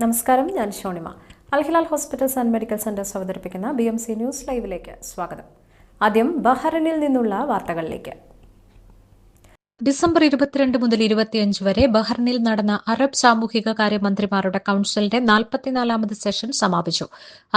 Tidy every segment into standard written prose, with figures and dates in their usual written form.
നമസ്കാരം, ഞാൻ Shonima. Al Hilal hospitals and medical centres അവതരിപ്പിക്കുന്ന BMC ന്യൂസ് ലൈവിലേക്ക് സ്വാഗതം. ആദ്യം ബഹ്റൈനിൽ നിന്നുള്ള വാർത്തകളിലേക്ക്. ഡിസംബർ 22 മുതൽ 25 വരെ ബഹ്റൈനിൽ നടന്ന അറബ് സാമൂഹിക കാര്യ മന്ത്രിമാരുടെ കൌൺസിലിന്റെ 44ാമത് സെഷൻ സമാപിച്ചു.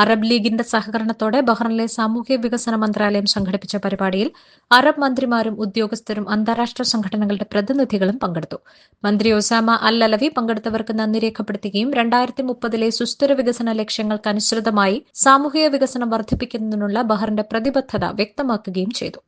അറബ് ലീഗിന്റെ സഹകരണത്തോടെ ബഹ്റൈനിലെ സാമൂഹ്യ വികസന മന്ത്രാലയം സംഘടിപ്പിച്ച പരിപാടിയിൽ അറബ് മന്ത്രിമാരും ഉദ്യോഗസ്ഥരും അന്താരാഷ്ട്ര സംഘടനകളുടെ പ്രതിനിധികളും പങ്കെടുത്തു. മന്ത്രി ഒസാമ അൽ അലവി പങ്കെടുത്തവർക്ക് നന്ദി രേഖപ്പെടുത്തുകയും 2030 സുസ്ഥിര വികസന ലക്ഷ്യങ്ങൾക്കനുസൃതമായി സാമൂഹിക വികസനം വർദ്ധിപ്പിക്കുന്നതിനുള്ള ബഹ്റൈന്റെ പ്രതിബദ്ധത വ്യക്തമാക്കുകയും ചെയ്തു.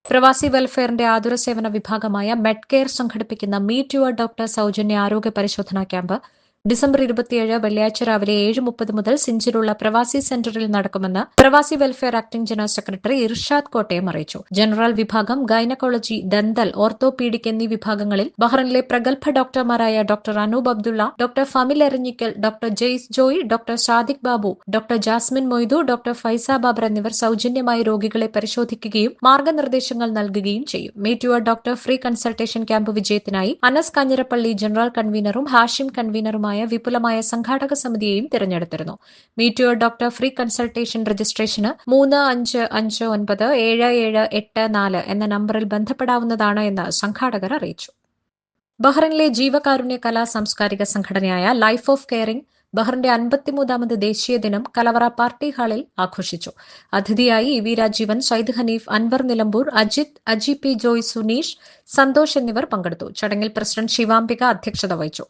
പ്രവാസി വെൽഫെയറിന്റെ ആതുര സേവന വിഭാഗമായ മെഡ്കെയർ സംഘടിപ്പിക്കുന്ന മീറ്റ് യുവർ ഡോക്ടർ സൌജന്യ ആരോഗ്യ പരിശോധനാ ക്യാമ്പ് ഡിസംബർ 27 വെള്ളിയാഴ്ച രാവിലെ 7:30 മുതൽ സിഞ്ചിലുള്ള പ്രവാസി സെന്ററിൽ നടക്കുമെന്ന് പ്രവാസി welfare acting general secretary Irshad Kottayam അറിയിച്ചു. ജനറൽ വിഭാഗം, ഗൈനക്കോളജി, ദന്തൽ, ഓർത്തോപീഡിക് എന്നീ വിഭാഗങ്ങളിൽ ബഹ്റൈനിലെ പ്രഗത്ഭ ഡോക്ടർമാരായ doctor Anoop Abdulla, doctor Famil Eranjikkal, doctor Jais Joy, doctor Sadiq Babu, doctor Jasmine Moidu, doctor Faiza Babar എന്നിവർ സൌജന്യമായി രോഗികളെ പരിശോധിക്കുകയും മാർഗനിർദ്ദേശങ്ങൾ നൽകുകയും ചെയ്യും. Meet your doctor free consultation camp വിജയത്തിനായി അനസ് കാഞ്ഞിരപ്പള്ളി ജനറൽ കൺവീനറും ഹാഷിം കൺവീനറുമായ വിപുലമായ സംഘാടക സമിതിയെയും തിരഞ്ഞെടുത്തിരുന്നു. Meet your doctor free consultation രജിസ്ട്രേഷന് 35597784 എന്ന നമ്പറിൽ ബന്ധപ്പെടാവുന്നതാണ് എന്ന് സംഘാടകർ അറിയിച്ചു. ബഹ്റൈനിലെ ജീവകാരുണ്യ കലാ സാംസ്കാരിക സംഘടനയായ ലൈഫ് ഓഫ് കെയറിംഗ് ബഹ്റിന്റെ 53ാമത് ദേശീയ ദിനം കലവറ പാർട്ടി ഹാളിൽ ആഘോഷിച്ചു. അതിഥിയായി E V Rajeevan, Sayyid Haneef, Anwar Nilambur, Ajith, Aji P Joy, Suneesh, Santhosh എന്നിവർ പങ്കെടുത്തു. ചടങ്ങിൽ പ്രസിഡന്റ് ശിവാംബിക അധ്യക്ഷത വഹിച്ചു.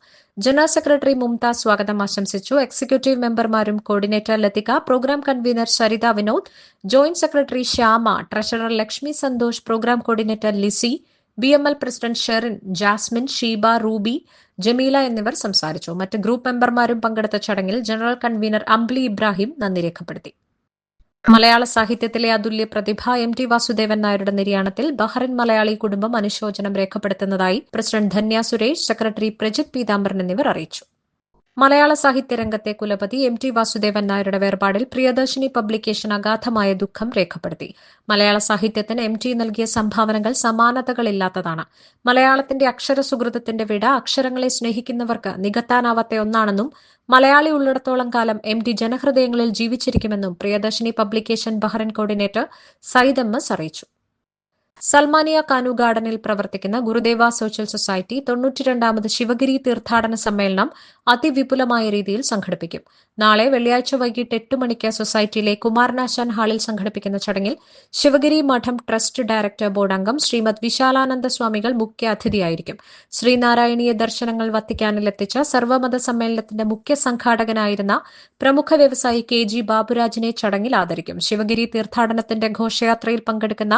ജനറൽ സെക്രട്ടറി മുംതാസ് സ്വാഗതം ആശംസിച്ചു. എക്സിക്യൂട്ടീവ് മെമ്പർമാരും coordinator Lathika, programme convener Saritha Vinod, joint secretary Shyama, treasurer Lakshmi Santhosh, programme coordinator Lissy, BML president Sherin, Jasmine, Sheeba, Ruby, Jameela എന്നിവർ സംസാരിച്ചു. മറ്റ് ഗ്രൂപ്പ് മെമ്പർമാരും പങ്കെടുത്ത ചടങ്ങിൽ ജനറൽ കൺവീനർ അംബ്ലി ഇബ്രാഹിം നന്ദി രേഖപ്പെടുത്തി. മലയാള സാഹിത്യത്തിലെ അതുല്യ പ്രതിഭ MT വാസുദേവൻ നായരുടെ നിര്യാണത്തിൽ ബഹ്റൈൻ മലയാളി കുടുംബം അനുശോചനം രേഖപ്പെടുത്തുന്നതായി പ്രസിഡന്റ് ധന്യ സുരേഷ്, സെക്രട്ടറി പ്രജിത് പീതാംബരൻ എന്നിവർ അറിയിച്ചു. മലയാള സാഹിത്യരംഗത്തെ കുലപതി MT വാസുദേവൻ നായരുടെ വേർപാടിൽ പ്രിയദർശിനി പബ്ലിക്കേഷൻ അഗാധമായ ദുഃഖം രേഖപ്പെടുത്തി. മലയാള സാഹിത്യത്തിന് MT നൽകിയ സംഭാവനകൾ സമാനതകളില്ലാത്തതാണ്. മലയാളത്തിന്റെ അക്ഷര സുകൃതത്തിന്റെ വിട അക്ഷരങ്ങളെ സ്നേഹിക്കുന്നവർക്ക് നികത്താനാവാത്ത ഒന്നാണെന്നും മലയാളി ഉള്ളിടത്തോളം കാലം MT ജനഹൃദയങ്ങളിൽ ജീവിച്ചിരിക്കുമെന്നും Priyadarshini publication Bahrain coordinator Sayyid MS അറിയിച്ചു. സൽമാനിയ കാനു ഗാർഡനിൽ പ്രവർത്തിക്കുന്ന ഗുരുദേവ സോഷ്യൽ സൊസൈറ്റി 92ാമത് ശിവഗിരി തീർത്ഥാടന സമ്മേളനം അതിവിപുലമായ രീതിയിൽ സംഘടിപ്പിക്കും. നാളെ വെള്ളിയാഴ്ച വൈകിട്ട് 8 മണിക്ക് സൊസൈറ്റിയിലെ കുമാരനാശാൻ ഹാളിൽ സംഘടിപ്പിക്കുന്ന ചടങ്ങിൽ ശിവഗിരി മഠം ട്രസ്റ്റ് ഡയറക്ടർ ബോർഡ് അംഗം ശ്രീമദ് വിശാലാനന്ദ സ്വാമികൾ മുഖ്യ അതിഥിയായിരിക്കും. ശ്രീനാരായണീയ ദർശനങ്ങൾ വത്തിക്കാനിലെത്തിച്ച സർവ്വമത സമ്മേളനത്തിന്റെ മുഖ്യ സംഘാടകനായിരുന്ന പ്രമുഖ വ്യവസായി KG ബാബുരാജിനെ ചടങ്ങിൽ ആദരിക്കും. ശിവഗിരി തീർത്ഥാടനത്തിന്റെ ഘോഷയാത്രയിൽ പങ്കെടുക്കുന്ന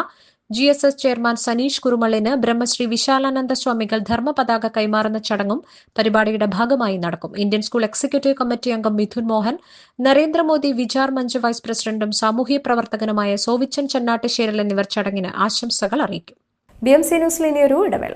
GSS ചെയർമാൻ സനീഷ് കുറുമള്ളിന് ബ്രഹ്മശ്രീ വിശാലാനന്ദ സ്വാമികൾ ധർമ്മപതാക കൈമാറുന്ന ചടങ്ങും പരിപാടിയുടെ ഭാഗമായി നടക്കും. ഇന്ത്യൻ സ്കൂൾ എക്സിക്യൂട്ടീവ് കമ്മിറ്റി അംഗം മിഥുൻ മോഹൻ, നരേന്ദ്രമോദി വിചാർ മഞ്ച് വൈസ് പ്രസിഡന്റും സാമൂഹ്യ പ്രവർത്തകനുമായ സോവിച്ചൻ ചെന്നാട്ടുശേരൽ എന്നിവർ ചടങ്ങിന് ആശംസകൾ അറിയിക്കും. BMC ന്യൂസിൽ ഇനിയൊരു ഇടവേള.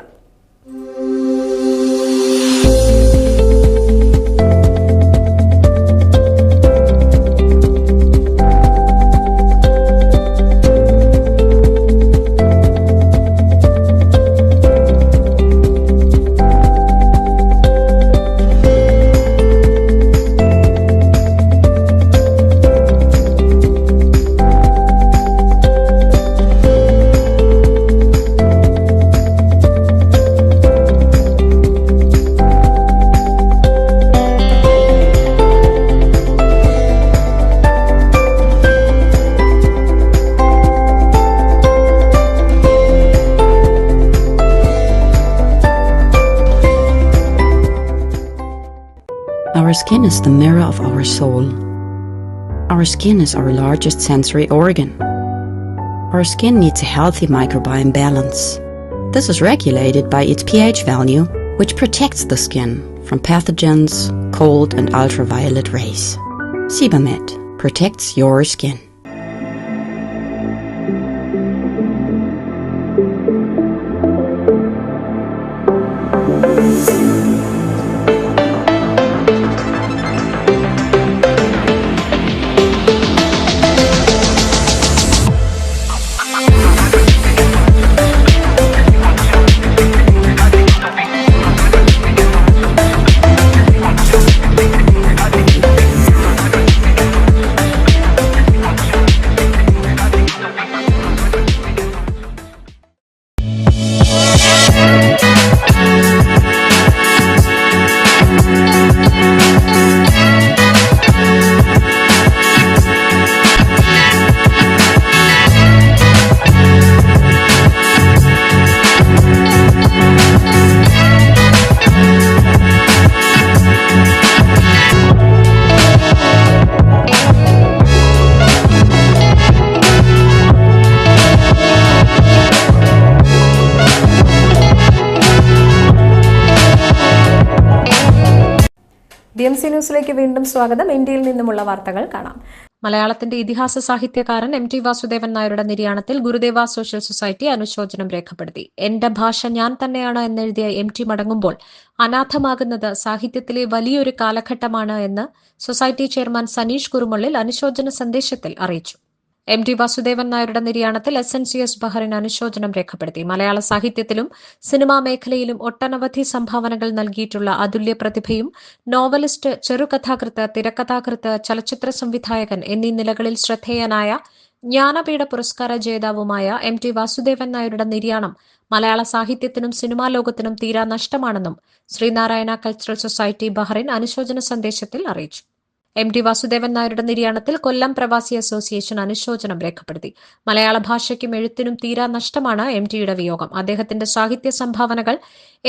Our skin is the mirror of our soul. Our skin is our largest sensory organ. Our skin needs a healthy microbiome balance. This is regulated by its pH value, which protects the skin from pathogens, cold and ultraviolet rays. Sebamed protects your skin. ന്യൂസിലേക്ക് വീണ്ടും സ്വാഗതം. ഇന്ത്യയിൽ നിന്നുമുള്ള വാർത്തകൾ കാണാം. മലയാളത്തിന്റെ ഇതിഹാസ സാഹിത്യകാരൻ MT വാസുദേവൻ നായരുടെ നിര്യാണത്തിൽ ഗുരുദേവ സോഷ്യൽ സൊസൈറ്റി അനുശോചനം രേഖപ്പെടുത്തി. എന്റെ ഭാഷ ഞാൻ തന്നെയാണ് എന്നെഴുതിയ MT മടങ്ങുമ്പോൾ അനാഥമാകുന്നത് സാഹിത്യത്തിലെ വലിയൊരു കാലഘട്ടമാണ് എന്ന് സൊസൈറ്റി ചെയർമാൻ സനീഷ് കുറുമുള്ളിൽ അനുശോചന സന്ദേശത്തിൽ അറിയിച്ചു. MT വാസുദേവൻ നായരുടെ നിര്യാണത്തിൽ SNCS ബഹറിൻ അനുശോചനം രേഖപ്പെടുത്തി. മലയാള സാഹിത്യത്തിലും സിനിമാ മേഖലയിലും ഒട്ടനവധി സംഭാവനകൾ നൽകിയിട്ടുള്ള അതുല്യ പ്രതിഭയും നോവലിസ്റ്റ്, ചെറുകഥാകൃത്ത്, തിരക്കഥാകൃത്ത്, ചലച്ചിത്ര സംവിധായകൻ എന്നീ നിലകളിൽ ശ്രദ്ധേയനായ ജ്ഞാനപീഠ പുരസ്കാര ജേതാവുമായ MT വാസുദേവൻ നായരുടെ നിര്യാണം മലയാള സാഹിത്യത്തിനും സിനിമാ ലോകത്തിനും തീരാ നഷ്ടമാണെന്നും ശ്രീനാരായണ കൾച്ചറൽ സൊസൈറ്റി ബഹറിൻ അനുശോചന സന്ദേശത്തിൽ അറിയിച്ചു. MT വാസുദേവൻ നായരുടെ നിര്യാണത്തിൽ കൊല്ലം പ്രവാസി അസോസിയേഷൻ അനുശോചനം രേഖപ്പെടുത്തി. മലയാള ഭാഷയ്ക്കും എഴുത്തിനും തീരാ നഷ്ടമാണ് MTയുടെ വിയോഗം. അദ്ദേഹത്തിന്റെ സാഹിത്യ സംഭാവനകൾ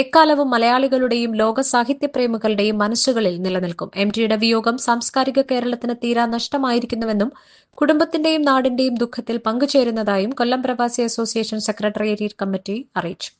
എക്കാലവും മലയാളികളുടെയും ലോക സാഹിത്യപ്രേമികളുടെയും മനസ്സുകളിൽ നിലനിൽക്കും. MTയുടെ വിയോഗം സാംസ്കാരിക കേരളത്തിന് തീരാ നഷ്ടമായിരിക്കുന്നുവെന്നും കുടുംബത്തിന്റെയും നാടിന്റെയും ദുഃഖത്തിൽ പങ്കുചേരുന്നതായും കൊല്ലം പ്രവാസി അസോസിയേഷൻ സെക്രട്ടേറിയറ്റ് കമ്മിറ്റി അറിയിച്ചു.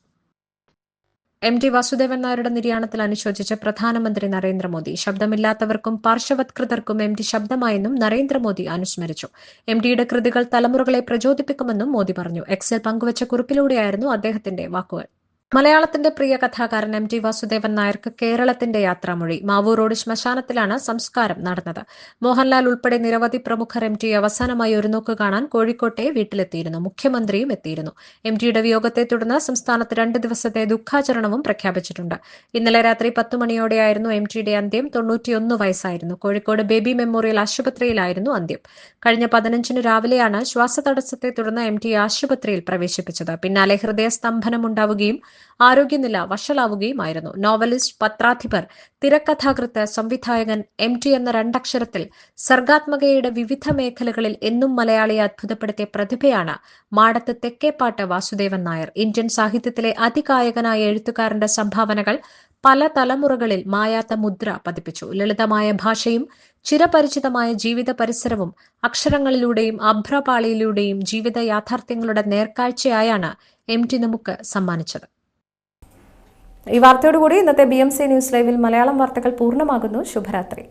MT വാസുദേവൻ നായരുടെ നിര്യാണത്തിൽ അനുശോചിച്ച പ്രധാനമന്ത്രി നരേന്ദ്രമോദി, ശബ്ദമില്ലാത്തവർക്കും പാർശ്വവത്കൃതർക്കും MT ശബ്ദമായെന്നും നരേന്ദ്രമോദി അനുസ്മരിച്ചു. MTയുടെ കൃതികൾ തലമുറകളെ പ്രചോദിപ്പിക്കുമെന്നും മോദി പറഞ്ഞു. എക്സിൽ പങ്കുവച്ച കുറിപ്പിലൂടെയായിരുന്നു അദ്ദേഹത്തിന്റെ വാക്കുകൾ. മലയാളത്തിന്റെ പ്രിയ കഥാകാരൻ MT വാസുദേവൻ നായർക്ക് കേരളത്തിന്റെ യാത്രാമൊഴി. മാവൂർ റോഡ് ശ്മശാനത്തിലാണ് സംസ്കാരം നടന്നത്. മോഹൻലാൽ ഉൾപ്പെടെ നിരവധി പ്രമുഖർ MT അവസാനമായി ഒരു നോക്ക് കാണാൻ കോഴിക്കോട്ടെ വീട്ടിലെത്തിയിരുന്നു. മുഖ്യമന്ത്രിയും എത്തിയിരുന്നു. MTയുടെ വിയോഗത്തെ തുടർന്ന് സംസ്ഥാനത്ത് 2 ദിവസത്തെ ദുഃഖാചരണവും പ്രഖ്യാപിച്ചിട്ടുണ്ട്. ഇന്നലെ രാത്രി 10 മണിയോടെയായിരുന്നു MTയുടെ അന്ത്യം. 91 വയസ്സായിരുന്നു. കോഴിക്കോട് ബേബി മെമ്മോറിയൽ ആശുപത്രിയിലായിരുന്നു അന്ത്യം. കഴിഞ്ഞ 15 രാവിലെയാണ് ശ്വാസതടസ്സത്തെ തുടർന്ന് MT ആശുപത്രിയിൽ പ്രവേശിപ്പിച്ചത്. പിന്നാലെ ഹൃദയസ്തംഭനമുണ്ടാവുകയും ആരോഗ്യനില വഷളാവുകയുമായിരുന്നു. നോവലിസ്റ്റ്, പത്രാധിപർ, തിരക്കഥാകൃത്ത്, സംവിധായകൻ MT എന്ന 2 അക്ഷരത്തിൽ സർഗാത്മകതയുടെ വിവിധ മേഖലകളിൽ എന്നും മലയാളിയെ അത്ഭുതപ്പെടുത്തിയ പ്രതിഭയാണ് മാടത്ത് തെക്കേപ്പാട്ട് വാസുദേവൻ നായർ. ഇന്ത്യൻ സാഹിത്യത്തിലെ അതികായകനായ എഴുത്തുകാരന്റെ സംഭാവനകൾ പല തലമുറകളിൽ മായാത്ത മുദ്ര പതിപ്പിച്ചു. ലളിതമായ ഭാഷയും ചിരപരിചിതമായ ജീവിത പരിസരവും അക്ഷരങ്ങളിലൂടെയും അഭ്രപാളിയിലൂടെയും ജീവിത യാഥാർത്ഥ്യങ്ങളുടെ നേർക്കാഴ്ചയായാണ് MT നമുക്ക് സമ്മാനിച്ചത്. ഈ വാർത്തയോടുകൂടി ഇന്നത്തെ BMC ന്യൂസ് ലൈവിൽ മലയാളം വാർത്തകൾ പൂർണ്ണമാകുന്നു. ശുഭരാത്രി.